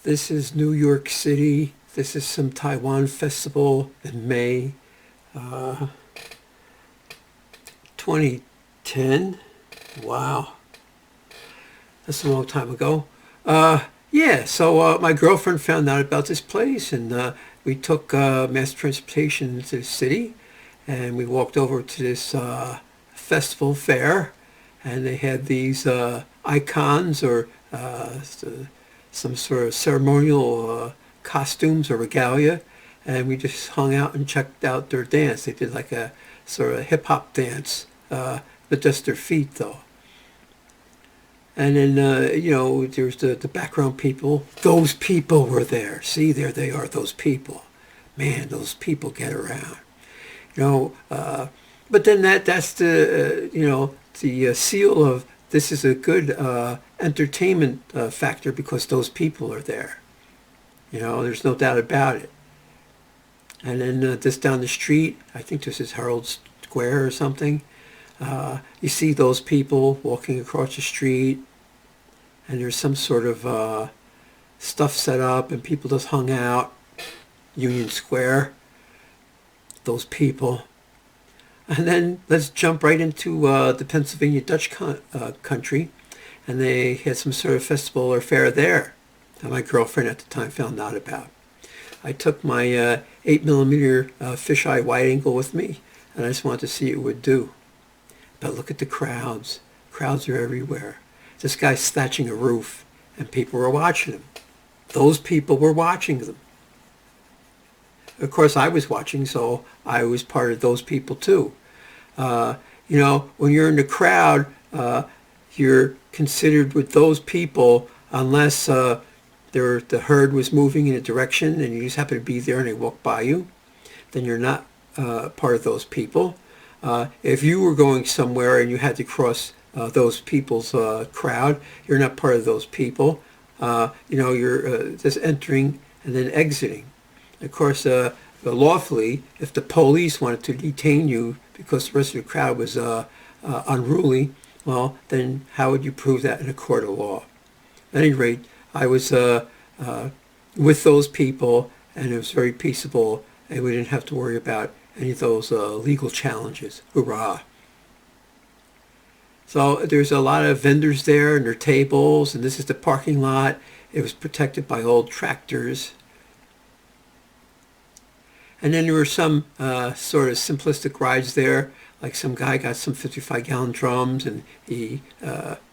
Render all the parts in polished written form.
This is New York City. This is some Taiwan festival in May 2010. Wow, that's a long time ago. Yeah, so my girlfriend found out about this place, and we took mass transportation to the city, and we walked over to this festival fair, and they had these icons or some sort of ceremonial costumes or regalia, and we just hung out and checked out their dance. They did like a sort of hip hop dance, but just their feet though. And then, there's the background people. Those people were there. See, there they are, those people. Man, those people get around. But then that's the seal of this is a good entertainment factor because those people are there. There's no doubt about it. And then this down the street, I think this is Herald Square or something. You see those people walking across the street, and there's some sort of stuff set up, and people just hung out. Union Square, those people. And then let's jump right into the Pennsylvania Dutch country, and they had some sort of festival or fair there that my girlfriend at the time found out about. I took my 8mm fisheye wide angle with me, and I just wanted to see what it would do. But look at the crowds. Crowds are everywhere. This guy's thatching a roof, and people were watching him. Those people were watching them. Of course, I was watching, so I was part of those people too. When you're in the crowd, you're considered with those people unless the herd was moving in a direction and you just happen to be there and they walk by you. Then you're not part of those people. If you were going somewhere and you had to cross those people's crowd, you're not part of those people. You're just entering and then exiting. Of course, lawfully, if the police wanted to detain you because the rest of the crowd was unruly, well, then how would you prove that in a court of law? At any rate, I was with those people, and it was very peaceable, and we didn't have to worry about any of those legal challenges. Hurrah! So there's a lot of vendors there and their tables, and this is the parking lot. It was protected by old tractors. And then there were some sort of simplistic rides there, like some guy got some 55-gallon drums, and he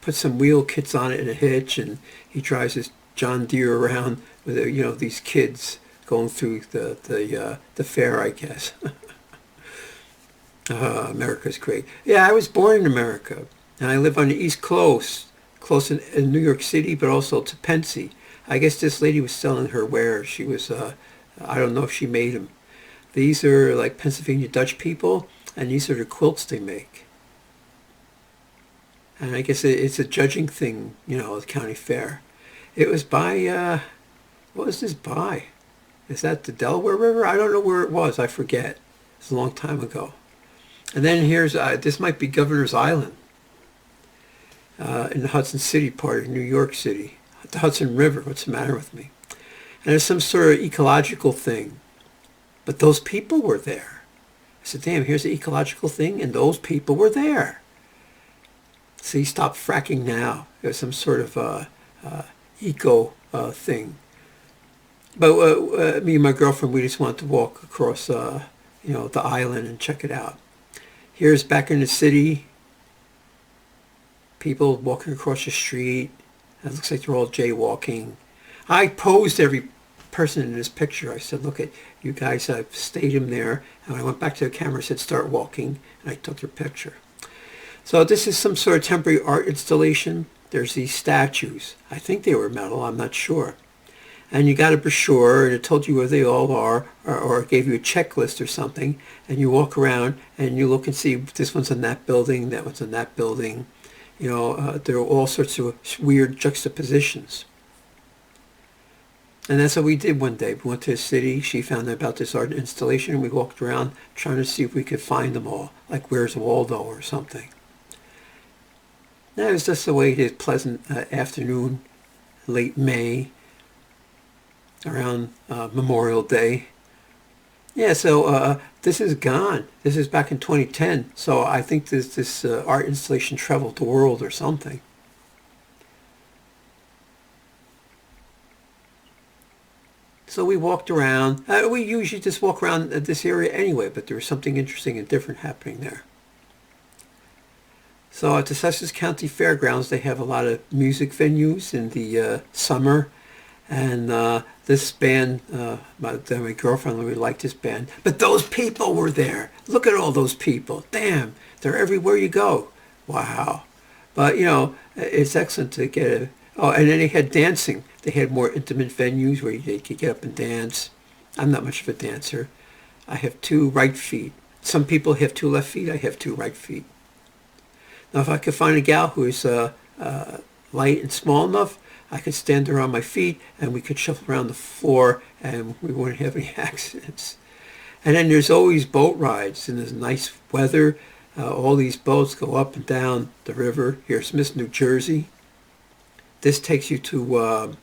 put some wheel kits on it in a hitch, and he drives his John Deere around with these kids going through the fair, I guess. America's great. Yeah, I was born in America, and I live on the East Coast, close in New York City, but also to Pensy. I guess this lady was selling her wares. She was, I don't know if she made them. These are like Pennsylvania Dutch people, and these are the quilts they make. And I guess it's a judging thing, the county fair. It was by, what was this by? Is that the Delaware River? I don't know where it was. I forget. It's a long time ago. And then here's, this might be Governor's Island in the Hudson City part of New York City. The Hudson River, what's the matter with me? And there's some sort of ecological thing. But those people were there. I said, damn, here's the ecological thing, and those people were there. See, stop fracking now. There's some sort of eco thing. But me and my girlfriend, we just wanted to walk across, the island and check it out. Here's back in the city, people walking across the street. It looks like they're all jaywalking. I posed every person in this picture. I said, look at you guys, I've stayed in there. And when I went back to the camera, I said, start walking, and I took their picture. So this is some sort of temporary art installation. There's these statues. I think they were metal, I'm not sure. And you got a brochure, and it told you where they all are, or it gave you a checklist or something, and you walk around and you look and see this one's in that building, that one's in that building. There are all sorts of weird juxtapositions. And that's what we did one day. We went to the city. She found out about this art installation, and we walked around trying to see if we could find them all, like Where's Waldo or something. That was just the way it is, pleasant afternoon, late May. around Memorial Day. Yeah, so this is gone. This is back in 2010. So I think this art installation traveled the world or something. So we walked around. We usually just walk around this area anyway, but there was something interesting and different happening there. So at the Sussex County Fairgrounds, they have a lot of music venues in the summer. And this band, my girlfriend really liked this band. But those people were there. Look at all those people. Damn, they're everywhere you go. Wow. But, it's excellent to get a... Oh, and then they had dancing. They had more intimate venues where you could get up and dance. I'm not much of a dancer. I have two right feet. Some people have two left feet. I have two right feet. Now, if I could find a gal who is light and small enough, I could stand her on my feet and we could shuffle around the floor and we wouldn't have any accidents. And then there's always boat rides in this nice weather. All these boats go up and down the river. Here's Smith, New Jersey. This takes you to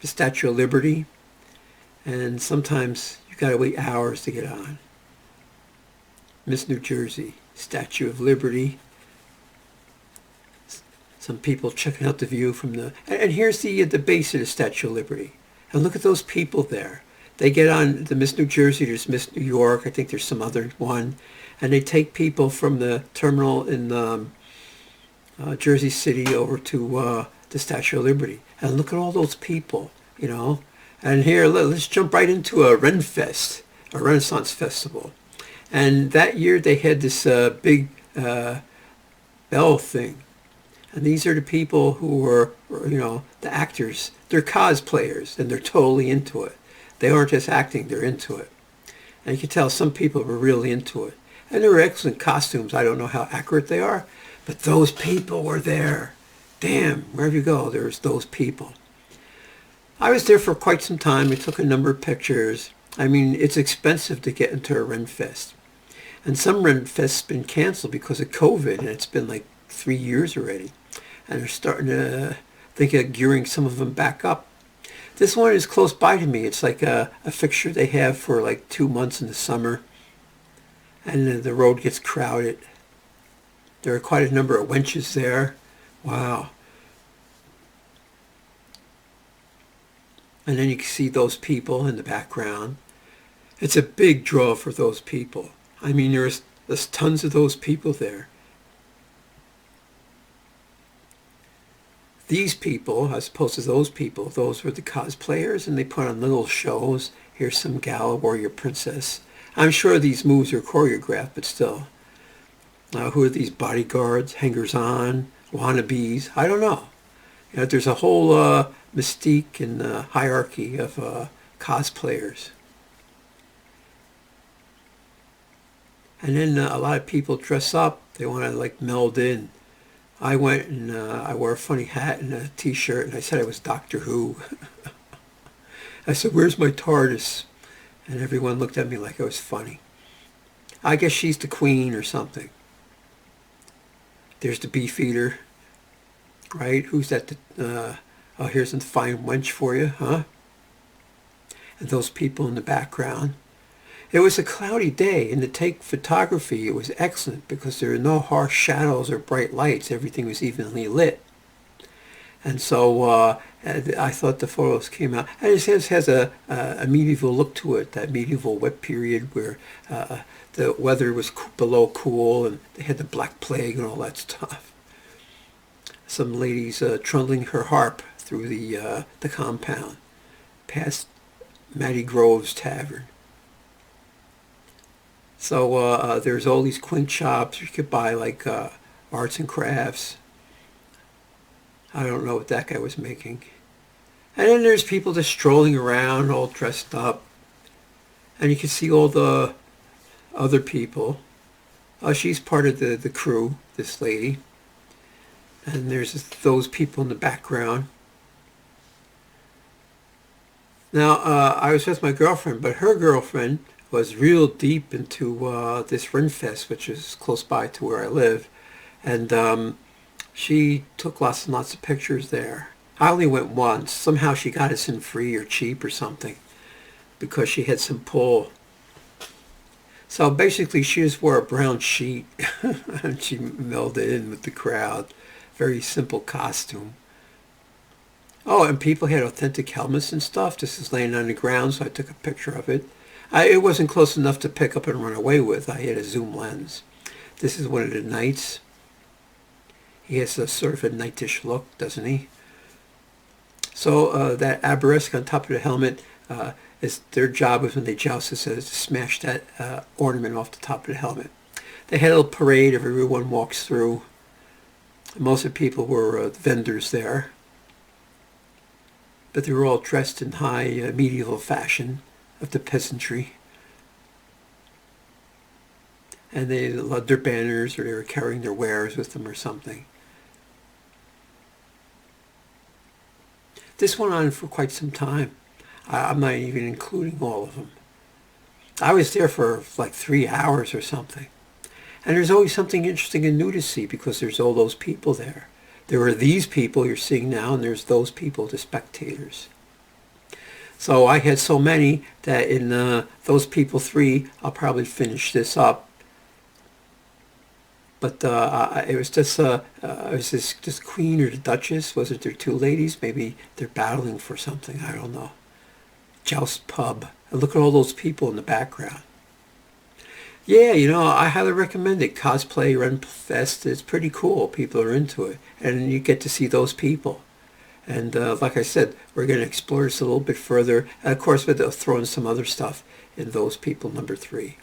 the Statue of Liberty. And sometimes you got to wait hours to get on. Miss New Jersey, Statue of Liberty. Some people checking out the view from the... And here's the base of the Statue of Liberty. And look at those people there. They get on the Miss New Jersey, there's Miss New York, I think there's some other one. And they take people from the terminal in Jersey City over to the Statue of Liberty. And look at all those people, And here, let's jump right into a renfest, a Renaissance festival. And that year they had this big bell thing. And these are the people who were, the actors. They're cosplayers, and they're totally into it. They aren't just acting, they're into it. And you can tell some people were really into it. And they were excellent costumes. I don't know how accurate they are, but those people were there. Damn, wherever you go, there's those people. I was there for quite some time. I took a number of pictures. I mean, it's expensive to get into a renfest. And some renfests been canceled because of COVID, and it's been like 3 years already. And they're starting to think of gearing some of them back up. This one is close by to me. It's like a fixture they have for like 2 months in the summer. And the road gets crowded. There are quite a number of wenches there. Wow. And then you can see those people in the background. It's a big draw for those people. I mean, there's tons of those people there. These people, as opposed to those people, those were the cosplayers, and they put on little shows. Here's some gal, warrior princess. I'm sure these moves are choreographed, but still. Who are these bodyguards, hangers-on, wannabes? I don't know. There's a whole mystique and hierarchy of cosplayers. And then a lot of people dress up. They want to meld in. I went and I wore a funny hat and a t-shirt, and I said I was Doctor Who. I said, "Where's my TARDIS?" And everyone looked at me like I was funny. I guess she's the queen or something. There's the beefeater, right? Who's that? Oh, here's a fine wench for you, huh? And those people in the background. It was a cloudy day, and to take photography, it was excellent because there were no harsh shadows or bright lights. Everything was evenly lit. And so I thought the photos came out. And it has a medieval look to it, that medieval wet period where the weather was below cool, and they had the Black Plague and all that stuff. Some ladies trundling her harp through the compound, past Matty Grove's Tavern. So there's all these quaint shops. You could buy arts and crafts. I don't know what that guy was making. And then there's people just strolling around all dressed up. And you can see all the other people. She's part of the crew, this lady. And there's those people in the background. Now, I was with my girlfriend, but her girlfriend was real deep into this renfest, which is close by to where I live. And she took lots and lots of pictures there. I only went once. Somehow she got us in free or cheap or something because she had some pull. So basically she just wore a brown sheet and she melded in with the crowd. Very simple costume. Oh, and people had authentic helmets and stuff. This is laying on the ground, so I took a picture of it. It wasn't close enough to pick up and run away with. I had a zoom lens. This is one of the knights. He has a sort of a knightish look, doesn't he? So that arabesque on top of the helmet is their job is when they joust is to smash that ornament off the top of the helmet. They had a little parade. Everyone walks through. Most of the people were vendors there. But they were all dressed in high medieval fashion of the peasantry. And they loved their banners or they were carrying their wares with them or something. This went on for quite some time. I'm not even including all of them. I was there for like 3 hours or something. And there's always something interesting and new to see because there's all those people there. There are these people you're seeing now, and there's those people, the spectators. So I had so many that in those people 3, I'll probably finish this up. But it was just this queen or the duchess. Was it there 2 ladies? Maybe they're battling for something. I don't know. Joust pub. And look at all those people in the background. Yeah, I highly recommend it. Cosplay, renfest, it's pretty cool. People are into it. And you get to see those people. And like I said, we're going to explore this a little bit further. And of course, we'll throw in some other stuff in those people number 3.